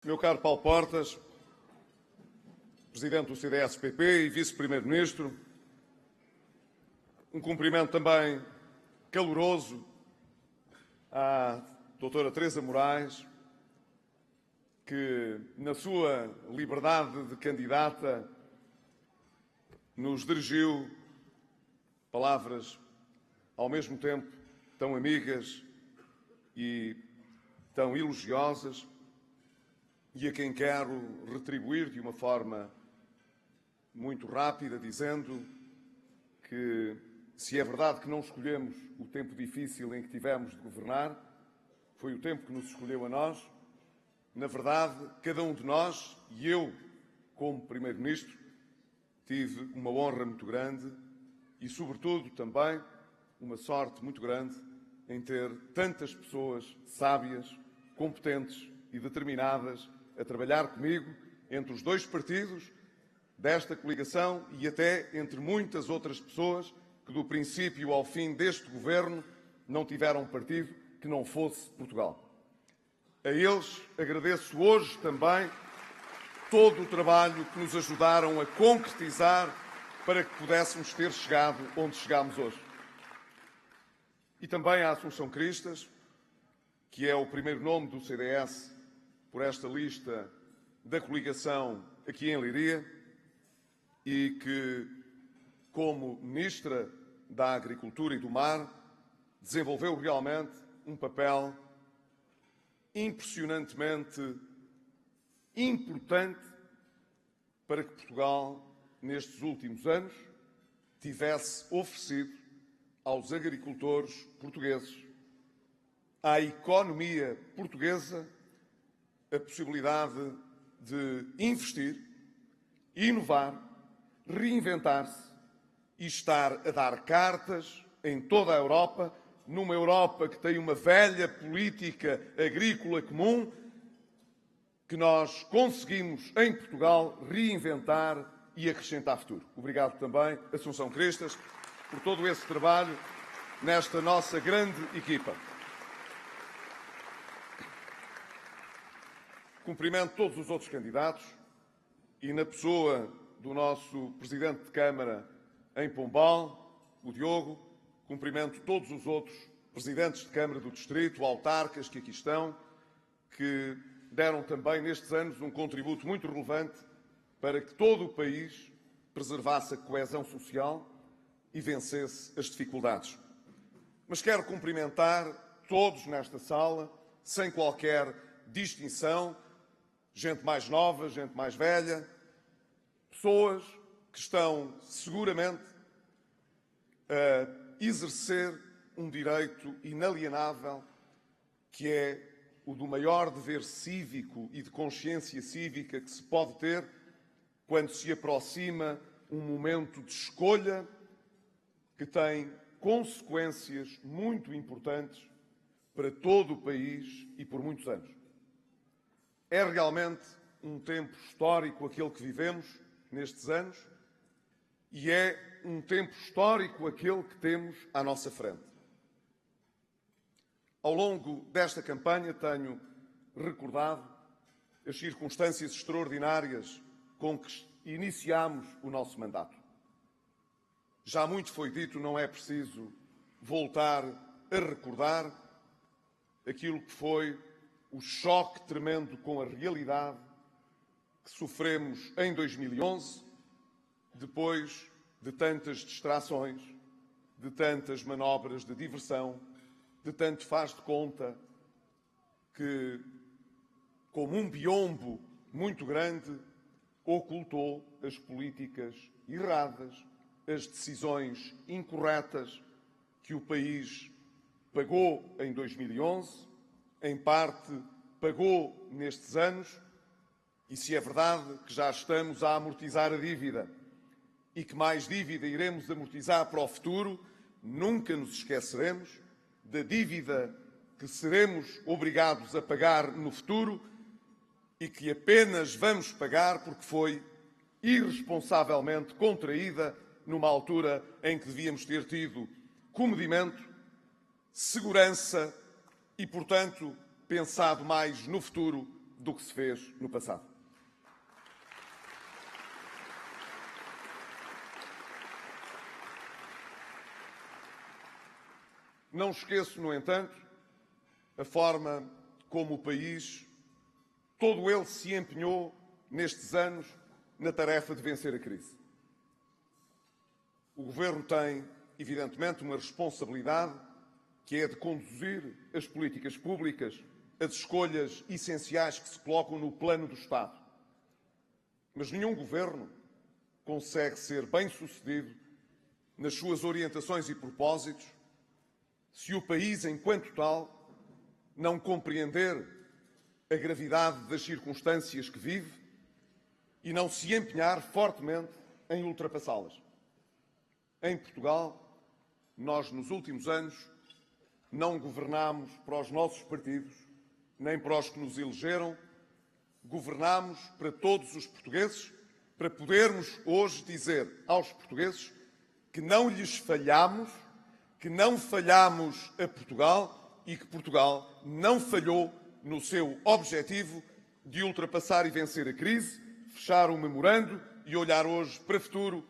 Meu caro Paulo Portas, Presidente do CDS-PP e Vice-Primeiro-Ministro, um cumprimento também caloroso à doutora Teresa Moraes, que, na sua liberdade de candidata, nos dirigiu palavras ao mesmo tempo tão amigas e tão elogiosas, e a quem quero retribuir de uma forma muito rápida, dizendo que, se é verdade que não escolhemos o tempo difícil em que tivemos de governar, foi o tempo que nos escolheu a nós. Na verdade, cada um de nós, e eu, como Primeiro-Ministro, tive uma honra muito grande e, sobretudo, também uma sorte muito grande em ter tantas pessoas sábias, competentes e determinadas a trabalhar comigo entre os dois partidos desta coligação e até entre muitas outras pessoas que, do princípio ao fim deste governo, não tiveram partido que não fosse Portugal. A eles agradeço hoje também todo o trabalho que nos ajudaram a concretizar para que pudéssemos ter chegado onde chegámos hoje. E também à Assunção Cristas, que é o primeiro nome do CDS por esta lista da coligação aqui em Leiria e que, como Ministra da Agricultura e do Mar, desenvolveu realmente um papel impressionantemente importante para que Portugal, nestes últimos anos, tivesse oferecido aos agricultores portugueses, à economia portuguesa, a possibilidade de investir, inovar, reinventar-se e estar a dar cartas em toda a Europa, numa Europa que tem uma velha política agrícola comum, que nós conseguimos, em Portugal, reinventar e acrescentar futuro. Obrigado também, Assunção Cristas, por todo esse trabalho nesta nossa grande equipa. Cumprimento todos os outros candidatos e, na pessoa do nosso Presidente de Câmara em Pombal, o Diogo, cumprimento todos os outros Presidentes de Câmara do Distrito, autarcas que aqui estão, que deram também nestes anos um contributo muito relevante para que todo o país preservasse a coesão social e vencesse as dificuldades. Mas quero cumprimentar todos nesta sala, sem qualquer distinção, gente mais nova, gente mais velha, pessoas que estão seguramente a exercer um direito inalienável, que é o do maior dever cívico e de consciência cívica que se pode ter quando se aproxima um momento de escolha que tem consequências muito importantes para todo o país e por muitos anos. É realmente um tempo histórico aquele que vivemos nestes anos e é um tempo histórico aquele que temos à nossa frente. Ao longo desta campanha tenho recordado as circunstâncias extraordinárias com que iniciámos o nosso mandato. Já muito foi dito, não é preciso voltar a recordar aquilo que foi o choque tremendo com a realidade que sofremos em 2011, depois de tantas distrações, de tantas manobras de diversão, de tanto faz de conta que, como um biombo muito grande, ocultou as políticas erradas, as decisões incorretas que o país pagou em 2011, em parte pagou nestes anos, e se é verdade que já estamos a amortizar a dívida e que mais dívida iremos amortizar para o futuro, nunca nos esqueceremos da dívida que seremos obrigados a pagar no futuro e que apenas vamos pagar porque foi irresponsavelmente contraída numa altura em que devíamos ter tido comedimento, segurança e, portanto, pensado mais no futuro do que se fez no passado. Não esqueço, no entanto, a forma como o país, todo ele, se empenhou nestes anos na tarefa de vencer a crise. O Governo tem, evidentemente, uma responsabilidade que é de conduzir as políticas públicas, as escolhas essenciais que se colocam no plano do Estado. Mas nenhum Governo consegue ser bem-sucedido nas suas orientações e propósitos se o país, enquanto tal, não compreender a gravidade das circunstâncias que vive e não se empenhar fortemente em ultrapassá-las. Em Portugal, nós, nos últimos anos, não governámos para os nossos partidos, nem para os que nos elegeram, governámos para todos os portugueses, para podermos hoje dizer aos portugueses que não lhes falhamos, que não falhamos a Portugal e que Portugal não falhou no seu objetivo de ultrapassar e vencer a crise, fechar o memorando e olhar hoje para o futuro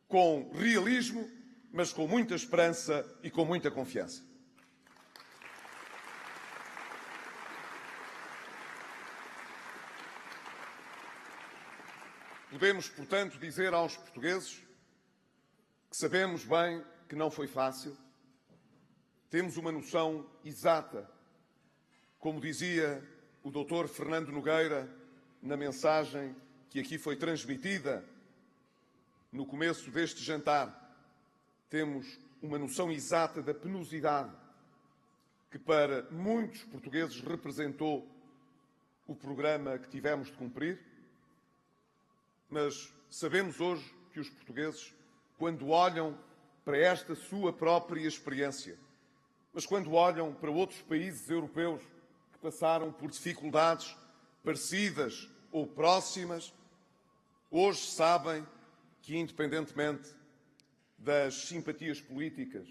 com realismo, mas com muita esperança e com muita confiança. Podemos, portanto, dizer aos portugueses que sabemos bem que não foi fácil, temos uma noção exata, como dizia o Dr. Fernando Nogueira na mensagem que aqui foi transmitida no começo deste jantar, temos uma noção exata da penosidade que para muitos portugueses representou o programa que tivemos de cumprir, mas sabemos hoje que os portugueses, quando olham para esta sua própria experiência, mas quando olham para outros países europeus que passaram por dificuldades parecidas ou próximas, hoje sabem que, independentemente das simpatias políticas,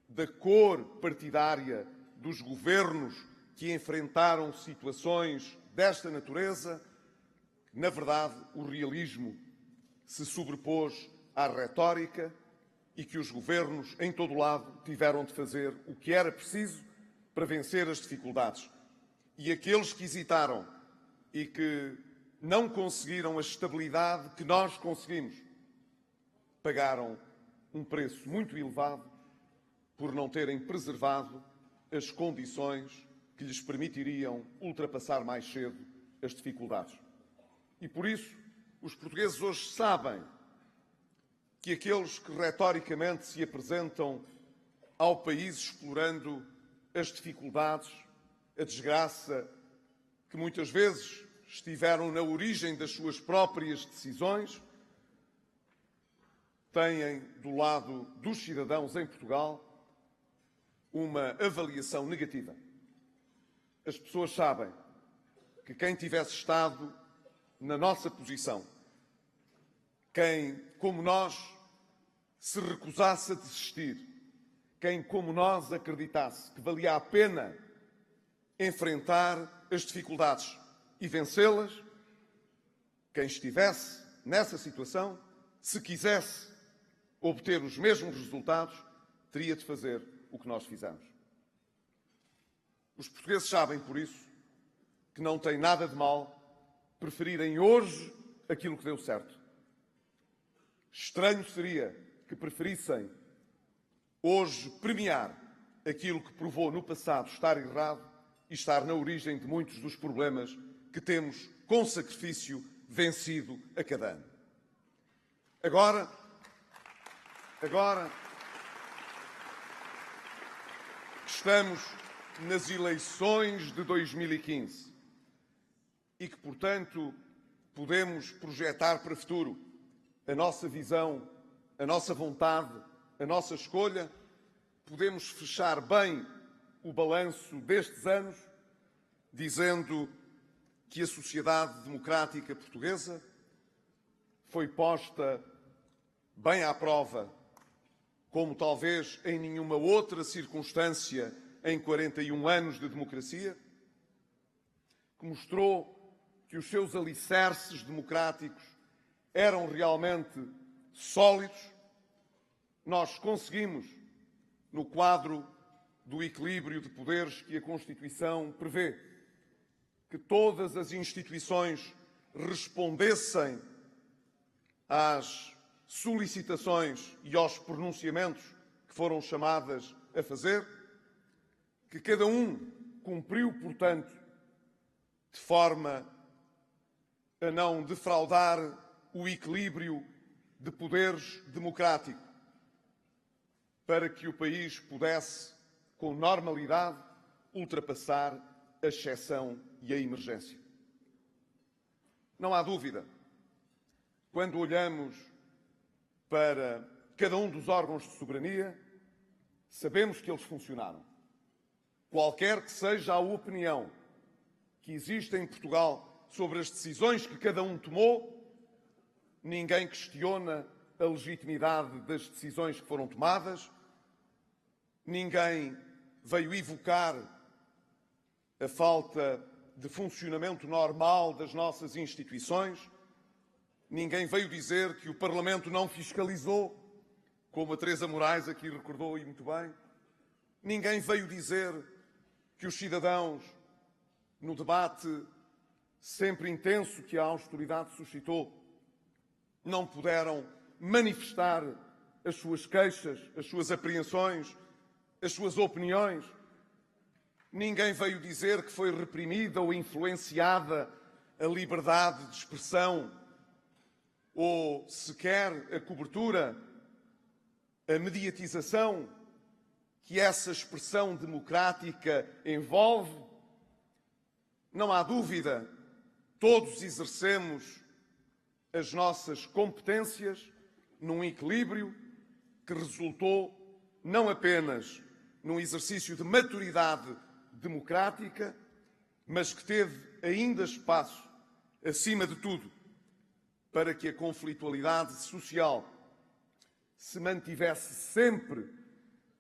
da cor partidária dos governos que enfrentaram situações desta natureza, na verdade, o realismo se sobrepôs à retórica e que os governos, em todo o lado, tiveram de fazer o que era preciso para vencer as dificuldades. E aqueles que hesitaram e que não conseguiram a estabilidade que nós conseguimos, pagaram um preço muito elevado por não terem preservado as condições que lhes permitiriam ultrapassar mais cedo as dificuldades. E por isso, os portugueses hoje sabem que aqueles que retoricamente se apresentam ao país explorando as dificuldades, a desgraça, que muitas vezes estiveram na origem das suas próprias decisões, têm do lado dos cidadãos em Portugal uma avaliação negativa. As pessoas sabem que quem tivesse estado na nossa posição, quem, como nós, se recusasse a desistir, quem, como nós, acreditasse que valia a pena enfrentar as dificuldades e vencê-las, quem estivesse nessa situação, se quisesse obter os mesmos resultados, teria de fazer o que nós fizemos. Os portugueses sabem, por isso, que não tem nada de mal preferirem hoje aquilo que deu certo. Estranho seria que preferissem hoje premiar aquilo que provou no passado estar errado e estar na origem de muitos dos problemas que temos, com sacrifício, vencido a cada ano. Agora estamos nas eleições de 2015 e que, portanto, podemos projetar para o futuro a nossa visão, a nossa vontade, a nossa escolha, podemos fechar bem o balanço destes anos, dizendo que a sociedade democrática portuguesa foi posta bem à prova, como talvez em nenhuma outra circunstância em 41 anos de democracia, que mostrou que os seus alicerces democráticos eram realmente sólidos, nós conseguimos, no quadro do equilíbrio de poderes que a Constituição prevê, que todas as instituições respondessem às solicitações e aos pronunciamentos que foram chamadas a fazer, que cada um cumpriu, portanto, de forma a não defraudar o equilíbrio de poderes democrático, para que o país pudesse, com normalidade, ultrapassar a exceção e a emergência. Não há dúvida, quando olhamos para cada um dos órgãos de soberania, sabemos que eles funcionaram. Qualquer que seja a opinião que existe em Portugal sobre as decisões que cada um tomou, ninguém questiona a legitimidade das decisões que foram tomadas, ninguém veio evocar a falta de funcionamento normal das nossas instituições, ninguém veio dizer que o Parlamento não fiscalizou, como a Teresa Moraes aqui recordou e muito bem, ninguém veio dizer que os cidadãos, no debate sempre intenso que a austeridade suscitou, não puderam manifestar as suas queixas, as suas apreensões, as suas opiniões. Ninguém veio dizer que foi reprimida ou influenciada a liberdade de expressão ou sequer a cobertura, a mediatização que essa expressão democrática envolve. Não há dúvida, todos exercemos as nossas competências num equilíbrio que resultou não apenas num exercício de maturidade democrática, mas que teve ainda espaço, acima de tudo, para que a conflitualidade social se mantivesse sempre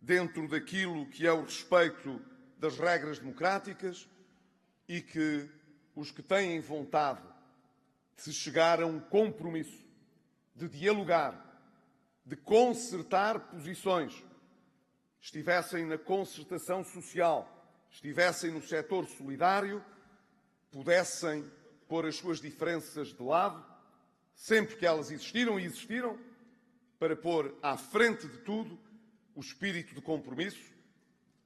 dentro daquilo que é o respeito das regras democráticas e que os que têm vontade de chegar a um compromisso, de dialogar, de concertar posições, estivessem na concertação social, estivessem no setor solidário, pudessem pôr as suas diferenças de lado, sempre que elas existiram e existiram, para pôr à frente de tudo o espírito de compromisso,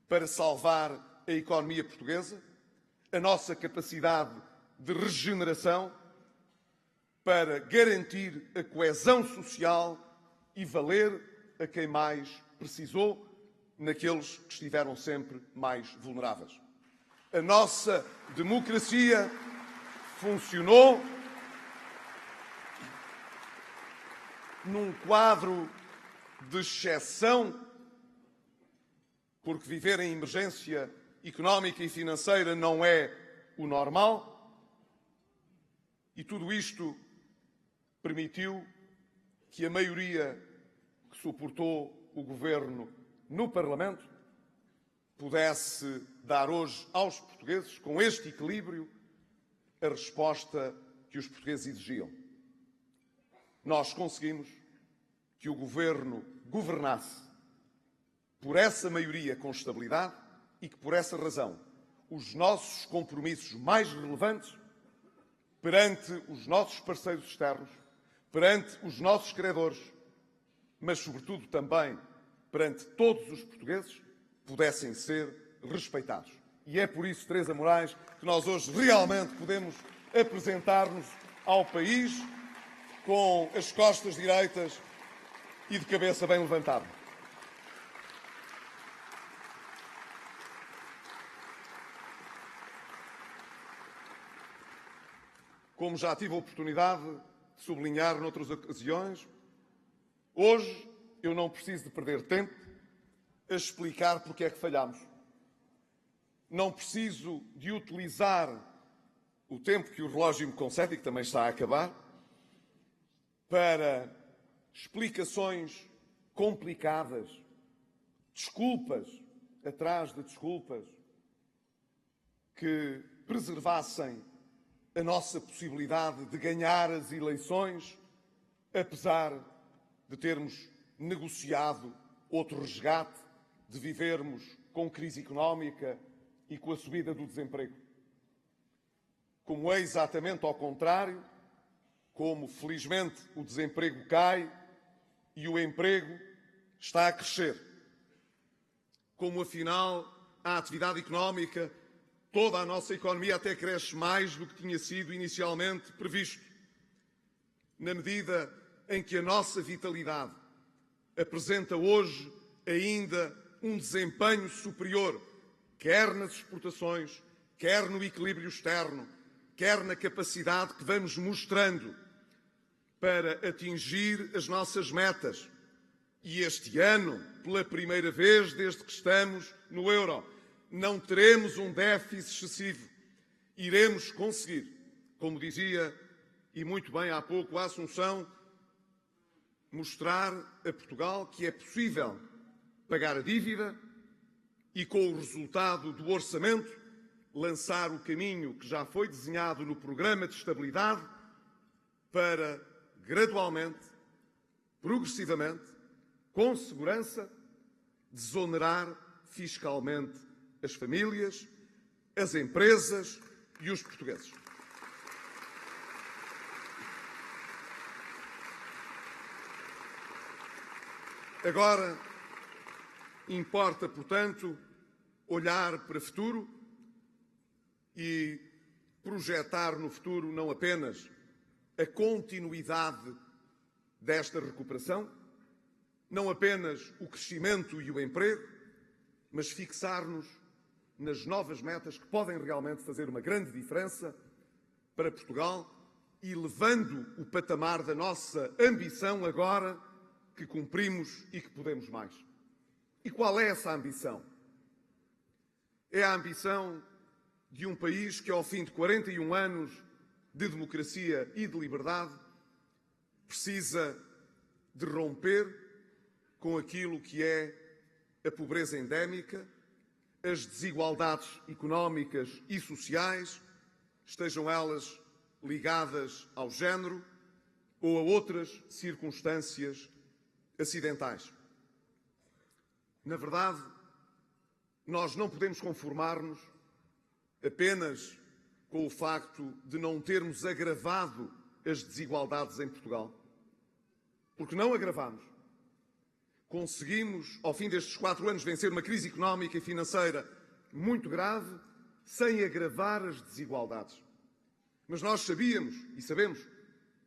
para salvar a economia portuguesa, a nossa capacidade de regeneração, para garantir a coesão social e valer a quem mais precisou, naqueles que estiveram sempre mais vulneráveis. A nossa democracia funcionou num quadro de exceção, porque viver em emergência económica e financeira não é o normal, e tudo isto permitiu que a maioria que suportou o governo no Parlamento pudesse dar hoje aos portugueses, com este equilíbrio, a resposta que os portugueses exigiam. Nós conseguimos que o governo governasse por essa maioria com estabilidade e que, por essa razão, os nossos compromissos mais relevantes perante os nossos parceiros externos, perante os nossos credores, mas, sobretudo, também perante todos os portugueses, pudessem ser respeitados. E é por isso, Teresa Moraes, que nós hoje realmente podemos apresentar-nos ao país com as costas direitas e de cabeça bem levantada. Como já tive a oportunidade de sublinhar noutras ocasiões, hoje eu não preciso de perder tempo a explicar porque é que falhamos. Não preciso de utilizar o tempo que o relógio me concede, e que também está a acabar, para explicações complicadas, desculpas atrás de desculpas, que preservassem a nossa possibilidade de ganhar as eleições, apesar de termos negociado outro resgate, de vivermos com crise económica e com a subida do desemprego. Como é exatamente ao contrário, como felizmente o desemprego cai e o emprego está a crescer. Como afinal a atividade económica, toda a nossa economia até cresce mais do que tinha sido inicialmente previsto. Na medida em que a nossa vitalidade apresenta hoje ainda um desempenho superior, quer nas exportações, quer no equilíbrio externo, quer na capacidade que vamos mostrando para atingir as nossas metas. E este ano, pela primeira vez desde que estamos no euro, não teremos um déficit excessivo. Iremos conseguir, como dizia e muito bem há pouco a Assunção, mostrar a Portugal que é possível pagar a dívida e, com o resultado do orçamento, lançar o caminho que já foi desenhado no Programa de Estabilidade para, gradualmente, progressivamente, com segurança, desonerar fiscalmente as famílias, as empresas e os portugueses. Agora, importa, portanto, olhar para o futuro e projetar no futuro não apenas a continuidade desta recuperação, não apenas o crescimento e o emprego, mas fixar-nos nas novas metas que podem realmente fazer uma grande diferença para Portugal e levando o patamar da nossa ambição agora que cumprimos e que podemos mais. E qual é essa ambição? É a ambição de um país que, ao fim de 41 anos de democracia e de liberdade, precisa de romper com aquilo que é a pobreza endémica, as desigualdades económicas e sociais, estejam elas ligadas ao género ou a outras circunstâncias acidentais. Na verdade, nós não podemos conformar-nos apenas com o facto de não termos agravado as desigualdades em Portugal, porque não agravamos. Conseguimos, ao fim destes 4 anos, vencer uma crise económica e financeira muito grave, sem agravar as desigualdades. Mas nós sabíamos e sabemos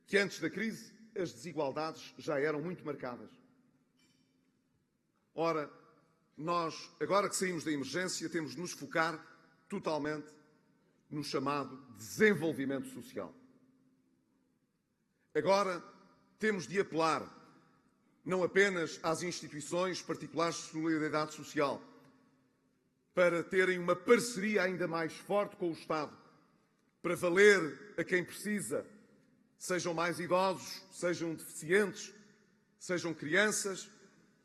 que antes da crise as desigualdades já eram muito marcadas. Ora, nós, agora que saímos da emergência, temos de nos focar totalmente no chamado desenvolvimento social. Agora temos de apelar não apenas às instituições particulares de solidariedade social, para terem uma parceria ainda mais forte com o Estado, para valer a quem precisa, sejam mais idosos, sejam deficientes, sejam crianças,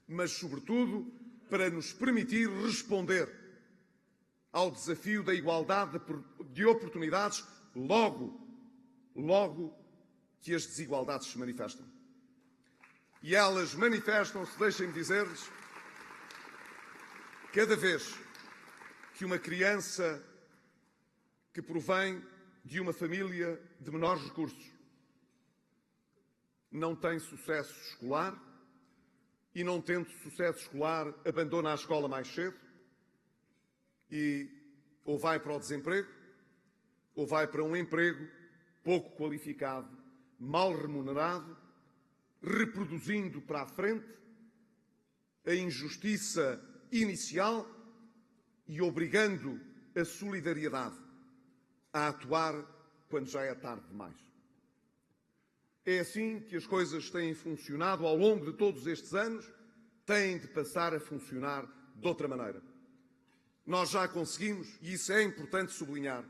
mas, sobretudo, para nos permitir responder ao desafio da igualdade de oportunidades logo que as desigualdades se manifestam. E elas manifestam-se, deixem-me dizer-lhes, cada vez que uma criança que provém de uma família de menores recursos não tem sucesso escolar e, não tendo sucesso escolar, abandona a escola mais cedo e ou vai para o desemprego ou vai para um emprego pouco qualificado, mal remunerado, reproduzindo para a frente a injustiça inicial e obrigando a solidariedade a atuar quando já é tarde demais. É assim que as coisas têm funcionado ao longo de todos estes anos, têm de passar a funcionar de outra maneira. Nós já conseguimos, e isso é importante sublinhar,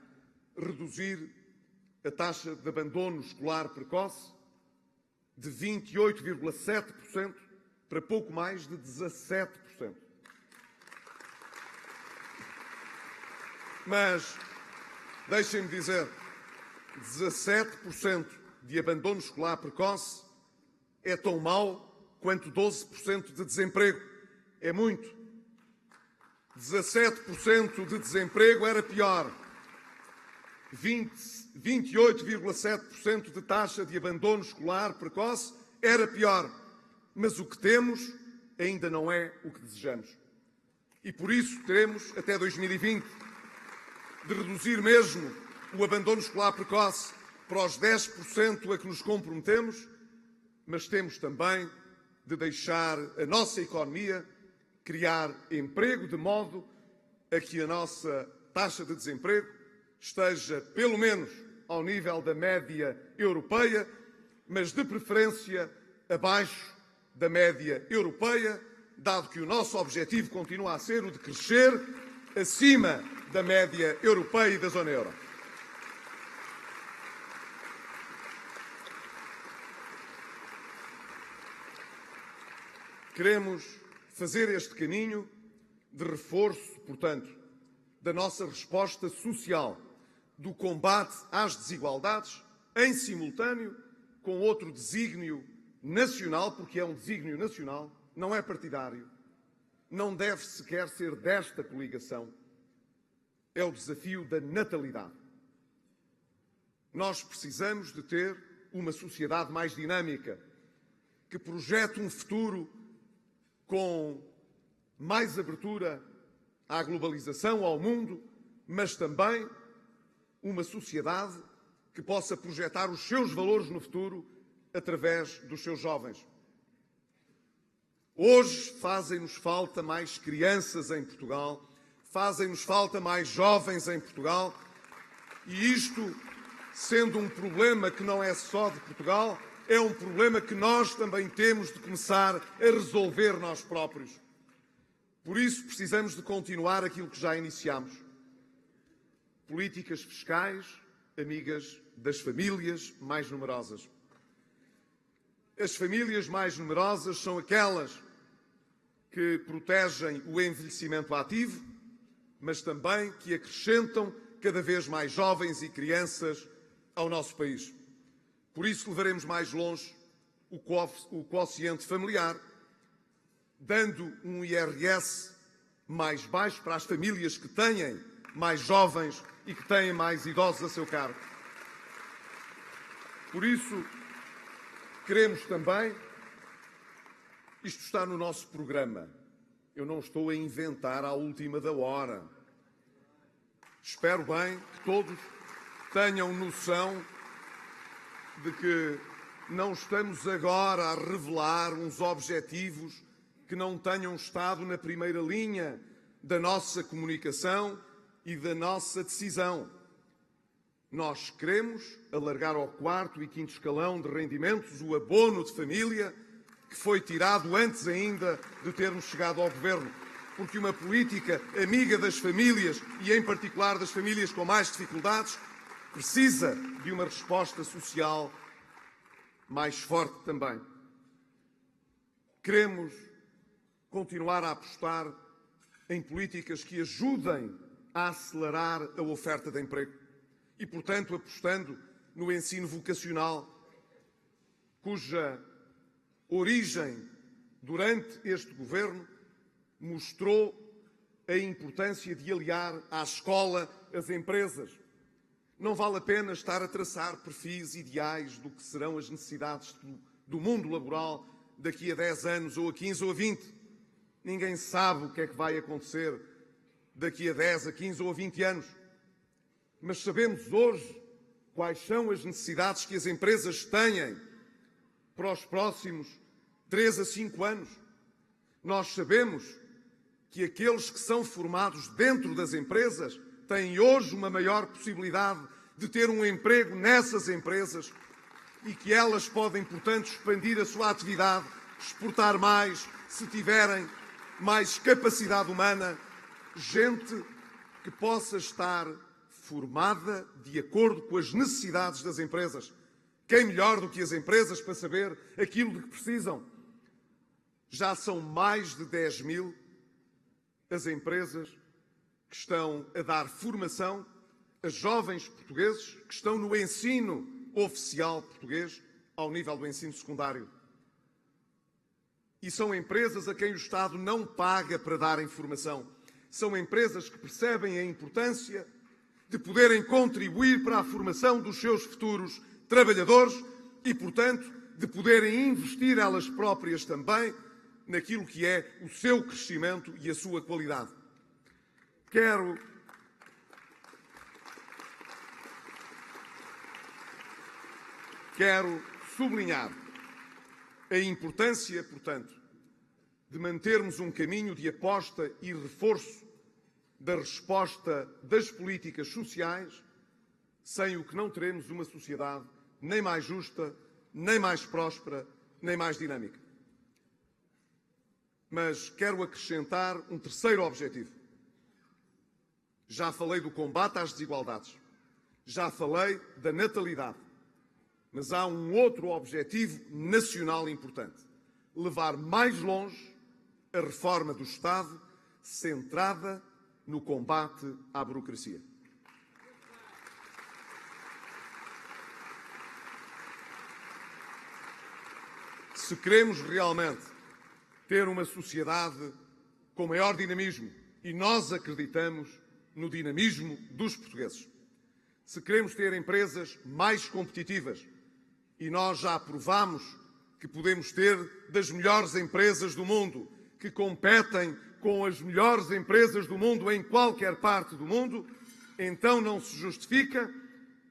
reduzir a taxa de abandono escolar precoce de 28,7% para pouco mais de 17%. Mas, deixem-me dizer, 17% de abandono escolar precoce é tão mau quanto 12% de desemprego. É muito. 17% de desemprego era pior. 28,7% de taxa de abandono escolar precoce era pior. Mas o que temos ainda não é o que desejamos. E por isso teremos até 2020 de reduzir mesmo o abandono escolar precoce para os 10% a que nos comprometemos, mas temos também de deixar a nossa economia criar emprego de modo a que a nossa taxa de desemprego esteja pelo menos ao nível da média europeia, mas de preferência abaixo da média europeia, dado que o nosso objetivo continua a ser o de crescer acima da média europeia e da zona euro. Queremos fazer este caminho de reforço, portanto, da nossa resposta social, do combate às desigualdades, em simultâneo com outro desígnio nacional, porque é um desígnio nacional, não é partidário, não deve sequer ser desta coligação. É o desafio da natalidade. Nós precisamos de ter uma sociedade mais dinâmica, que projete um futuro com mais abertura à globalização, ao mundo, mas também uma sociedade que possa projetar os seus valores no futuro através dos seus jovens. Hoje fazem-nos falta mais crianças em Portugal, fazem-nos falta mais jovens em Portugal, e isto, sendo um problema que não é só de Portugal, é um problema que nós também temos de começar a resolver nós próprios. Por isso precisamos de continuar aquilo que já iniciamos. Políticas fiscais amigas das famílias mais numerosas. As famílias mais numerosas são aquelas que protegem o envelhecimento ativo, mas também que acrescentam cada vez mais jovens e crianças ao nosso país. Por isso levaremos mais longe o quociente familiar, dando um IRS mais baixo para as famílias que têm mais jovens e que têm mais idosos a seu cargo. Por isso, queremos também, isto está no nosso programa, eu não estou a inventar à última da hora. Espero bem que todos tenham noção de que não estamos agora a revelar uns objetivos que não tenham estado na primeira linha da nossa comunicação e da nossa decisão. Nós queremos alargar ao quarto e quinto escalão de rendimentos o abono de família que foi tirado antes ainda de termos chegado ao governo, porque uma política amiga das famílias e, em particular, das famílias com mais dificuldades, precisa de uma resposta social mais forte também. Queremos continuar a apostar em políticas que ajudem a acelerar a oferta de emprego e, portanto, apostando no ensino vocacional, cuja origem durante este governo mostrou a importância de aliar à escola as empresas. Não vale a pena estar a traçar perfis ideais do que serão as necessidades do mundo laboral daqui a 10 anos, ou a 15 ou a 20. Ninguém sabe o que é que vai acontecer daqui a 10, a 15 ou a 20 anos. Mas sabemos hoje quais são as necessidades que as empresas têm para os próximos 3 a 5 anos. Nós sabemos que aqueles que são formados dentro das empresas têm hoje uma maior possibilidade de ter um emprego nessas empresas e que elas podem, portanto, expandir a sua atividade, exportar mais, se tiverem mais capacidade humana, gente que possa estar formada de acordo com as necessidades das empresas. Quem melhor do que as empresas para saber aquilo de que precisam? Já são mais de 10.000 as empresas que estão a dar formação a jovens portugueses que estão no ensino oficial português ao nível do ensino secundário. E são empresas a quem o Estado não paga para dar informação. São empresas que percebem a importância de poderem contribuir para a formação dos seus futuros trabalhadores e, portanto, de poderem investir elas próprias também naquilo que é o seu crescimento e a sua qualidade. Quero sublinhar a importância, portanto, de mantermos um caminho de aposta e reforço da resposta das políticas sociais, sem o que não teremos uma sociedade nem mais justa, nem mais próspera, nem mais dinâmica. Mas quero acrescentar um terceiro objetivo. Já falei do combate às desigualdades, já falei da natalidade, mas há um outro objetivo nacional importante: levar mais longe a reforma do Estado centrada no combate à burocracia. Se queremos realmente ter uma sociedade com maior dinamismo, e nós acreditamos no dinamismo dos portugueses, se queremos ter empresas mais competitivas, e nós já provamos que podemos ter das melhores empresas do mundo, que competem com as melhores empresas do mundo em qualquer parte do mundo, então não se justifica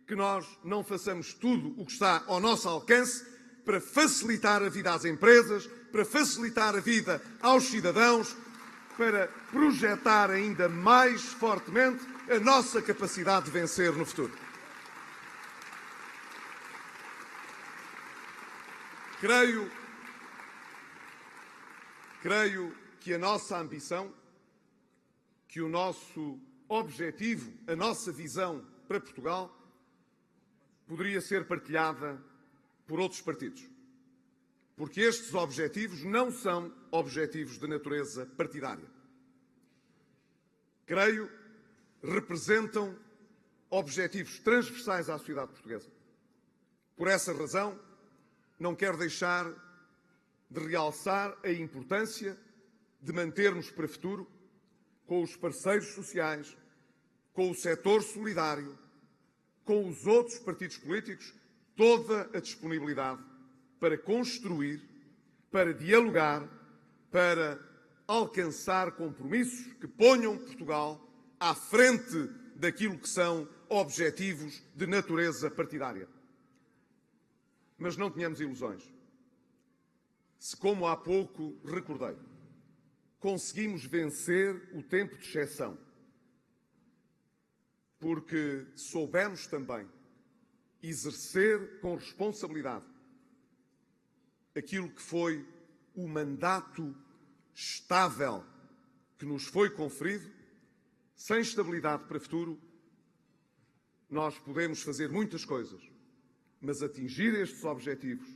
que nós não façamos tudo o que está ao nosso alcance para facilitar a vida às empresas, para facilitar a vida aos cidadãos, para projetar ainda mais fortemente a nossa capacidade de vencer no futuro. Creio que a nossa ambição, que o nosso objetivo, a nossa visão para Portugal, poderia ser partilhada por outros partidos. Porque estes objetivos não são objetivos de natureza partidária. Creio, representam objetivos transversais à sociedade portuguesa. Por essa razão, não quero deixar de realçar a importância de mantermos para o futuro, com os parceiros sociais, com o setor solidário, com os outros partidos políticos, toda a disponibilidade para construir, para dialogar, para alcançar compromissos que ponham Portugal à frente daquilo que são objetivos de natureza partidária. Mas não tenhamos ilusões. Se, como há pouco recordei, conseguimos vencer o tempo de exceção, porque soubemos também exercer com responsabilidade aquilo que foi o mandato estável que nos foi conferido, sem estabilidade para o futuro, nós podemos fazer muitas coisas, mas atingir estes objetivos,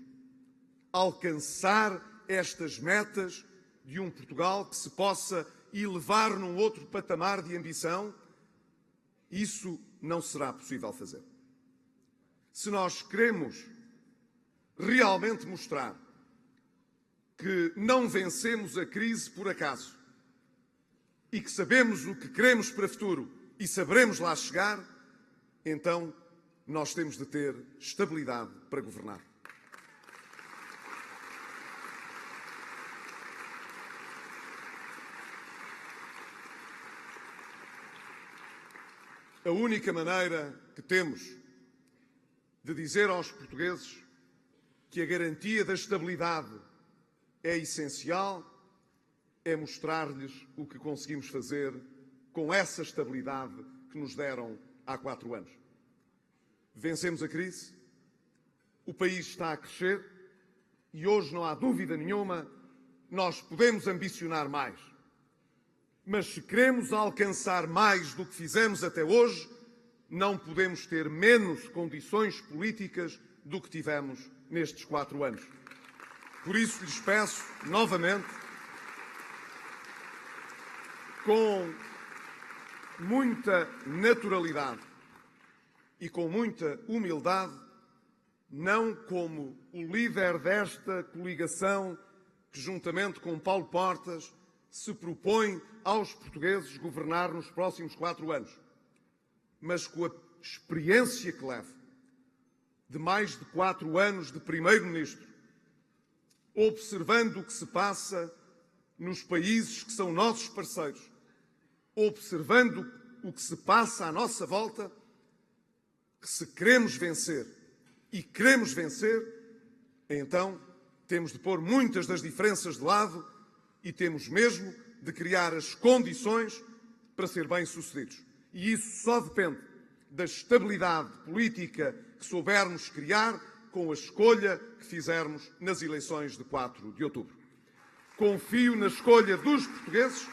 alcançar estas metas de um Portugal que se possa elevar num outro patamar de ambição, isso não será possível fazer. Se nós queremos realmente mostrar que não vencemos a crise por acaso e que sabemos o que queremos para o futuro e saberemos lá chegar, então nós temos de ter estabilidade para governar. A única maneira que temos de dizer aos portugueses que a garantia da estabilidade é essencial é mostrar-lhes o que conseguimos fazer com essa estabilidade que nos deram há 4 anos. Vencemos a crise, o país está a crescer e hoje não há dúvida nenhuma, nós podemos ambicionar mais. Mas se queremos alcançar mais do que fizemos até hoje, não podemos ter menos condições políticas do que tivemos nestes 4 anos. Por isso lhes peço, novamente, com muita naturalidade e com muita humildade, não como o líder desta coligação que, juntamente com Paulo Portas, se propõe aos portugueses governar nos próximos 4 anos, mas com a experiência que leva de mais de 4 anos de Primeiro-Ministro, observando o que se passa nos países que são nossos parceiros, observando o que se passa à nossa volta, que se queremos vencer e queremos vencer, então temos de pôr muitas das diferenças de lado e temos mesmo de criar as condições para ser bem-sucedidos. E isso só depende da estabilidade política que soubermos criar com a escolha que fizermos nas eleições de 4 de outubro. Confio na escolha dos portugueses,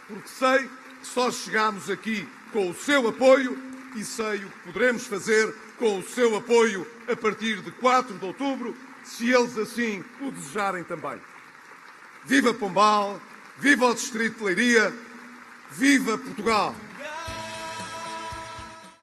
porque sei que só chegamos aqui com o seu apoio e sei o que poderemos fazer com o seu apoio a partir de 4 de outubro, se eles assim o desejarem também. Viva Pombal, viva o Distrito de Leiria, viva Portugal!